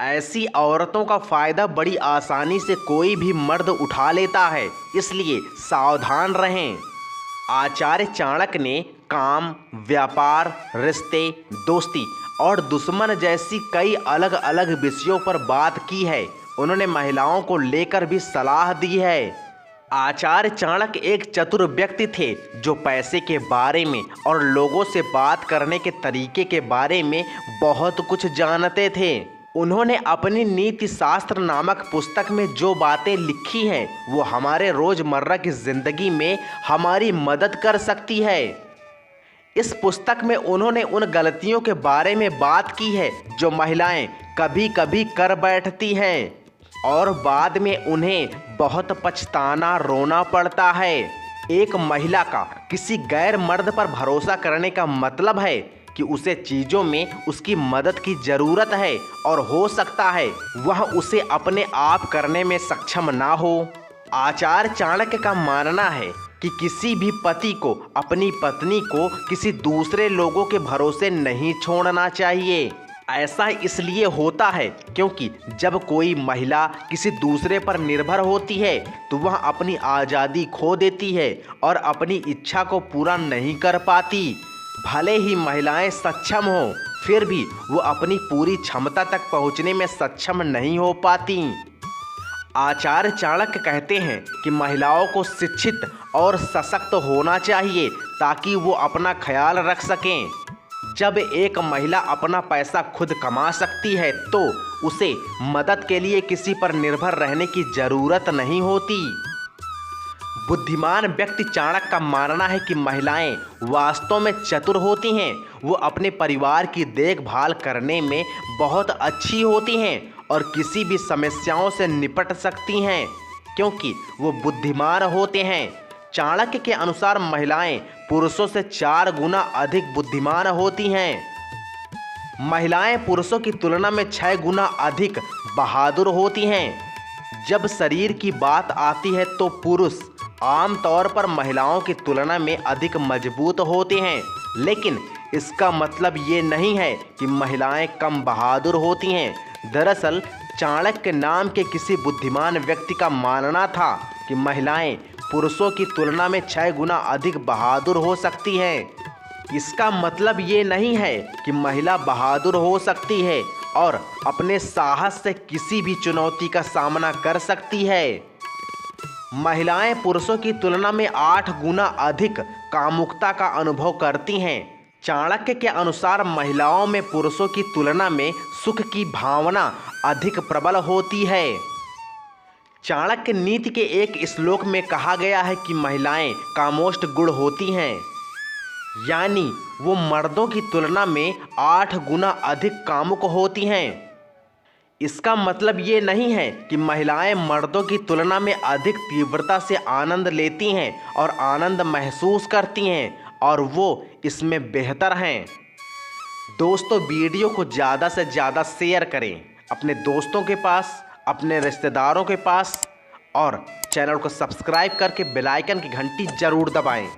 ऐसी औरतों का फायदा बड़ी आसानी से कोई भी मर्द उठा लेता है, इसलिए सावधान रहें। आचार्य चाणक्य ने काम, व्यापार, रिश्ते, दोस्ती और दुश्मन जैसी कई अलग अलग विषयों पर बात की है। उन्होंने महिलाओं को लेकर भी सलाह दी है। आचार्य चाणक्य एक चतुर व्यक्ति थे जो पैसे के बारे में और लोगों से बात करने के तरीके के बारे में बहुत कुछ जानते थे। उन्होंने अपनी नीति शास्त्र नामक पुस्तक में जो बातें लिखी हैं वो हमारे रोज़मर्रा की ज़िंदगी में हमारी मदद कर सकती है। इस पुस्तक में उन्होंने उन गलतियों के बारे में बात की है जो महिलाएं कभी कभी कर बैठती हैं और बाद में उन्हें बहुत पछताना रोना पड़ता है। एक महिला का किसी गैर मर्द पर भरोसा करने का मतलब है कि उसे चीज़ों में उसकी मदद की ज़रूरत है और हो सकता है वह उसे अपने आप करने में सक्षम ना हो। आचार्य चाणक्य का मानना है कि किसी भी पति को अपनी पत्नी को किसी दूसरे लोगों के भरोसे नहीं छोड़ना चाहिए। ऐसा इसलिए होता है क्योंकि जब कोई महिला किसी दूसरे पर निर्भर होती है तो वह अपनी आज़ादी खो देती है और अपनी इच्छा को पूरा नहीं कर पाती। भले ही महिलाएं सक्षम हों, फिर भी वो अपनी पूरी क्षमता तक पहुंचने में सक्षम नहीं हो पाती। आचार्य चाणक्य कहते हैं कि महिलाओं को शिक्षित और सशक्त होना चाहिए ताकि वो अपना ख्याल रख सकें। जब एक महिला अपना पैसा खुद कमा सकती है तो उसे मदद के लिए किसी पर निर्भर रहने की ज़रूरत नहीं होती। बुद्धिमान व्यक्ति चाणक्य का मानना है कि महिलाएं वास्तव में चतुर होती हैं। वो अपने परिवार की देखभाल करने में बहुत अच्छी होती हैं और किसी भी समस्याओं से निपट सकती हैं क्योंकि वो बुद्धिमान होते हैं। चाणक्य के अनुसार महिलाएं पुरुषों से 4 गुना अधिक बुद्धिमान होती हैं। महिलाएं पुरुषों की तुलना में 6 गुना अधिक बहादुर होती हैं। जब शरीर की बात आती है तो पुरुष आमतौर पर महिलाओं की तुलना में अधिक मजबूत होते हैं, लेकिन इसका मतलब ये नहीं है कि महिलाएं कम बहादुर होती हैं। दरअसल चाणक्य नाम के किसी बुद्धिमान व्यक्ति का मानना था कि महिलाएं पुरुषों की तुलना में 6 गुना अधिक बहादुर हो सकती हैं। इसका मतलब ये नहीं है कि महिला बहादुर हो सकती है और अपने साहस से किसी भी चुनौती का सामना कर सकती है। महिलाएं पुरुषों की तुलना में 8 गुना अधिक कामुकता का अनुभव करती हैं। चाणक्य के अनुसार महिलाओं में पुरुषों की तुलना में सुख की भावना अधिक प्रबल होती है। चाणक्य नीति के एक श्लोक में कहा गया है कि महिलाएं कामोष्ट गुण होती हैं, यानी वो मर्दों की तुलना में 8 गुना अधिक कामुक होती हैं। इसका मतलब ये नहीं है कि महिलाएं मर्दों की तुलना में अधिक तीव्रता से आनंद लेती हैं और आनंद महसूस करती हैं और वो इसमें बेहतर हैं। दोस्तों, वीडियो को ज़्यादा से ज़्यादा शेयर करें अपने दोस्तों के पास, अपने रिश्तेदारों के पास और चैनल को सब्सक्राइब करके बेल आइकन की घंटी ज़रूर दबाएं।